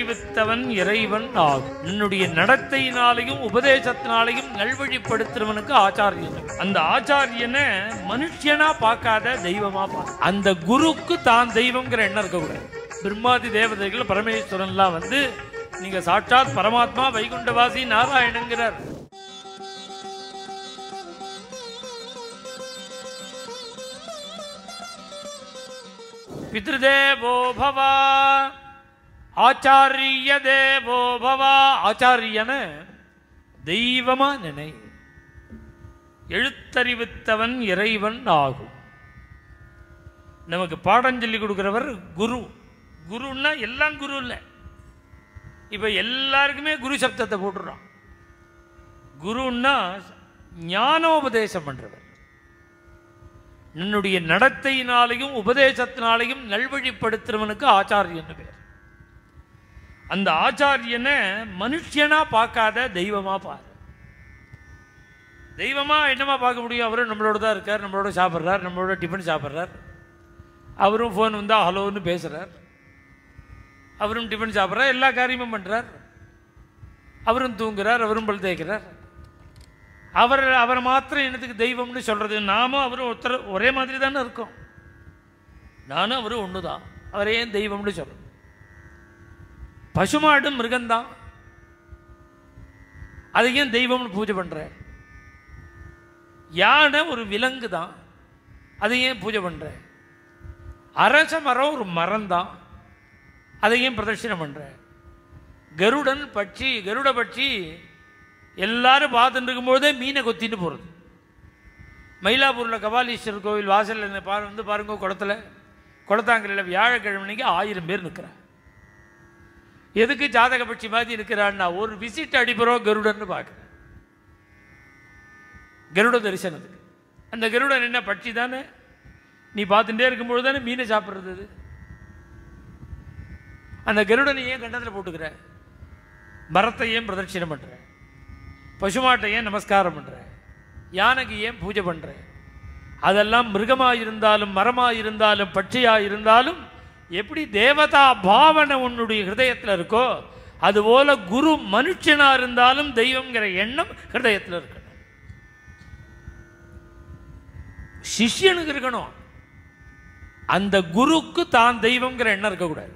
எழுத்தறிவித்தவன் இறைவன் ஆகும். என்னுடைய நடத்தையினாலையும் உபதேசத்தினாலையும் நல்வழிப்படுத்துறவனுக்கு ஆச்சாரியன். அந்த ஆச்சாரியனை மனுஷனா பார்க்காத தெய்வமா பார்க்க. அந்த குருக்கு தான் தெய்வம்ங்கிற எண்ணம் இருக்கக்கூடாது. பிரம்மாதி தேவதைகள் பரமேஸ்வரன்லாம் வந்து நீங்க சாட்சாத் பரமாத்மா வைகுண்டவாசி நாராயணங்கிறார். பித்ருதேவோ பவ ஆச்சாரிய தேவோ பவ. ஆச்சாரியன தெய்வமா நினை. எழுத்தறிவித்தவன் இறைவன் ஆகும். நமக்கு பாடம் சொல்லி கொடுக்கிறவர் குரு. குருன்னா எல்லாம் குரு இல்லை. இப்ப எல்லாருக்குமே குரு சப்தத்தை போட்டுறான். குருன்னா ஞானோபதேசம் பண்றவர். என்னுடைய நடத்தையினாலையும் உபதேசத்தினாலையும் நல்வழிப்படுத்துறவனுக்கு ஆச்சாரியன் பேர். அந்த ஆச்சாரியனை மனுஷனா பார்க்காத தெய்வமா பாரு. தெய்வமா என்னமா பார்க்க முடியும்? அவரும் நம்மளோட தான் இருக்கார், நம்மளோட சாப்பிட்றார், நம்மளோட டிஃபன் சாப்பிட்றார். அவரும் ஃபோன் வந்தால் ஹலோன்னு பேசுகிறார். அவரும் டிஃபன் சாப்பிட்றார், எல்லா காரியமும் பண்ணுறார். அவரும் தூங்குறார், அவரும் பல் தேய்க்கிறார். அவரை மாத்திரம் என்னத்துக்கு தெய்வம்னு சொல்கிறது? நாமும் அவரும் ஒரே மாதிரி தானே இருக்கோம். நானும் அவரும் ஒன்று தான். அவரை ஏன் தெய்வம்னு சொல்கிறோம்? பசுமாடு மிருகம்தான், அதை ஏன் தெய்வம்னு பூஜை பண்ணுற? யானை ஒரு விலங்கு தான், அதை ஏன் பூஜை பண்ணுற? அரச மரம் ஒரு மரம் தான், அதை ஏன் பிரதட்சணம் பண்ணுற? கருட பட்சி எல்லாரும் பார்த்துட்டு இருக்கும்போதே மீனை கொத்திட்டு போகிறது. மயிலாப்பூரில் கபாலீஸ்வரர் கோவில் வாசல் வந்து பாருங்க, குளத்தாங்கரையில் வியாழக்கிழமைக்கு 1000 பேர் நிற்கிறான். எதுக்கு ஜாதக பட்சி மாதிரி இருக்கிறான்னா, ஒரு விசிட் அடிப்பறோம் கருடன்னு பார்க்குறேன், கருட தரிசனத்துக்கு. அந்த கருடன் என்ன பட்சி தானே, நீ பார்த்துட்டே இருக்கும்பொழுது தானே மீனை சாப்பிட்றது. அந்த கருடனை ஏன் கண்டத்தில் போட்டுக்கிற? மரத்தை ஏன் பிரதட்சிணம் பண்ணுற? பசுமாட்டை ஏன் நமஸ்காரம் பண்ணுற? யானைக்கு ஏன் பூஜை பண்ணுற? அதெல்லாம் மிருகமாக இருந்தாலும் மரமாக இருந்தாலும் பட்சியாக இருந்தாலும் எப்படி தேவதா பாவனை உன்னுடைய ஹிருதயத்தில் இருக்கோ அதுபோல குரு மனுஷனாக இருந்தாலும் தெய்வங்கிற எண்ணம் ஹிருதயத்தில் இருக்கணும். சிஷ்யனுக்கு இருக்கணும். அந்த குருக்கு தான் தெய்வங்கிற எண்ணம் இருக்கக்கூடாது.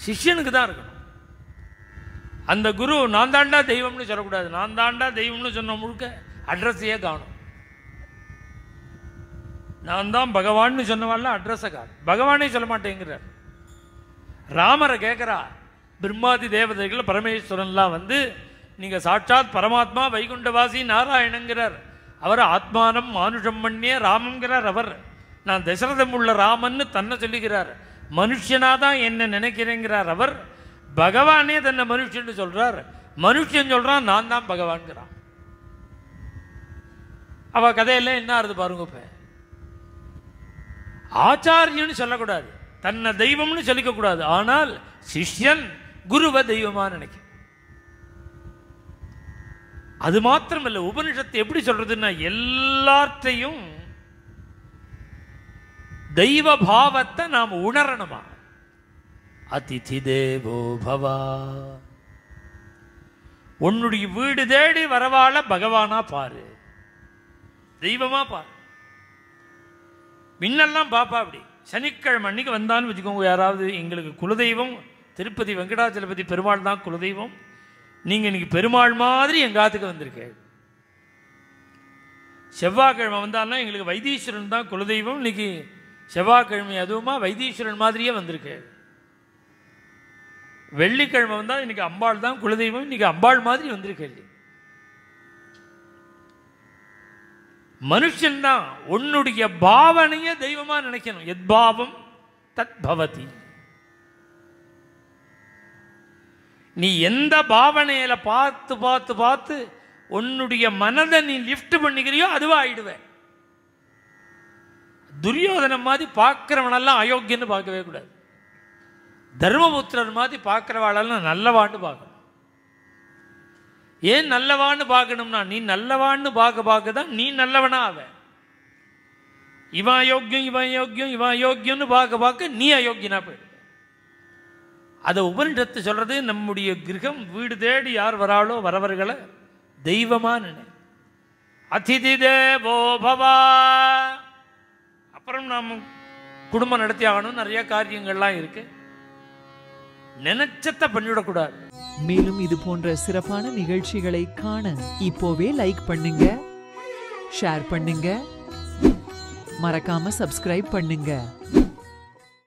சிஷ்யனுக்கு தான் இருக்கணும். அந்த குரு நான் தாண்டா தெய்வம்னு சொல்லக்கூடாது. நான் தாண்டா தெய்வம்னு சொன்ன முழுக்க அட்ரஸையே காணும். நான் தான் பகவான்னு சொன்னவாள்லாம் அட்ரஸை காணும். பகவானே சொல்ல மாட்டேங்கிறார். ராமரை கேட்குறா, பிரம்மாதி தேவதைகள் பரமேஸ்வரன்லாம் வந்து நீங்கள் சாட்சாத் பரமாத்மா வைகுண்டவாசி நாராயணங்கிறார். அவர் ஆத்மானம் மானுஷம் பண்ணிய ராமங்கிறார். அவர் நான் தசரதம் உள்ள ராமன்னு தன்னை சொல்லுகிறார். மனுஷனாக தான் என்ன நினைக்கிறேங்கிறார். அவர் பகவானே தன்னை மனுஷன்னு சொல்றார். மனுஷன் சொல்றான் நான் தான் பகவான்கிறான். அவ கதையெல்லாம் என்ன ஆறுது பாருங்க. இப்ப ஆச்சாரியன்னு சொல்லக்கூடாது, தன்னை தெய்வம்னு சொல்லிக்க கூடாது. ஆனால் சிஷ்யன் குருவை தெய்வமா நினைக்க. அது மாத்திரமல்ல, உபனிஷத்து எப்படி சொல்றதுன்னா எல்லாத்தையும் தெய்வ பாவத்தை நாம் உணரணுமா. அதிதி தேவோ பவா. உன்னுடைய வீடு தேடி வரவாள பகவானா பாரு, தெய்வமா பாரு. முன்னெல்லாம் பாப்பா அப்படி சனிக்கிழமை அன்னைக்கு வந்தான்னு வச்சுக்கோங்க, யாராவது எங்களுக்கு குலதெய்வம் திருப்பதி வெங்கடாச்சலபதி பெருமாள் தான் குலதெய்வம், நீங்க இன்னைக்கு பெருமாள் மாதிரி எங்காத்துக்கு வந்திருக்க. செவ்வாய்க்கிழமை வந்தாலும் எங்களுக்கு வைத்தீஸ்வரன் தான் குலதெய்வம், இன்னைக்கு செவ்வாய்க்கிழமை அதுவுமா வைத்தீஸ்வரன் மாதிரியே வந்திருக்கு. வெள்ளிக்கிழமை வந்தால் இன்னைக்கு அம்பாள் தான் குலதெய்வம், இன்னைக்கு அம்பாள் மாதிரி வந்திருக்கேன். மனுஷன்தான் உன்னுடைய பாவனைய தெய்வமா நினைக்கணும். எத் பாவம் தத் பவதி. நீ எந்த பாவனையில பார்த்து பார்த்து பார்த்து உன்னுடைய மனதை நீ லிஃப்ட் பண்ணிக்கிறியோ அதுவா ஆயிடுவேன். துரியோதனம் மாதிரி பார்க்கிறவனெல்லாம் அயோக்கியன்னு பார்க்கவே கூடாது. தர்மபுத்திரர் மாதிரி பார்க்கிறவாளெல்லாம் நல்லவான்னு பார்க்கணும். ஏன் நல்லவான்னு பார்க்கணும்னா, நீ நல்லவான்னு பார்க்க தான் நீ நல்லவனா ஆவ. இவன் அயோக்கியம் இவன் அயோக்கியம் இவன் அயோக்கியம்னு பார்க்க நீ அயோக்கியனா போயிடு. அதை உபனிஷத்து சொல்கிறது, நம்முடைய கிரகம் வீடு தேடி யார் வராளோ வரவர்களை தெய்வமாக நினை. அதிதி தேவோ பவா. அப்புறம் நாம் குடும்பம் நடத்தி ஆகணும், நிறைய காரியங்கள்லாம் இருக்கு. நினைச்சத்தை பண்ணிவிடக்கூடாது. மேலும் இது போன்ற சிறப்பான நிகழ்ச்சிகளை காண இப்போவே லைக் பண்ணுங்க, ஷேர் பண்ணுங்க, மறக்காம சப்ஸ்கிரைப் பண்ணுங்க.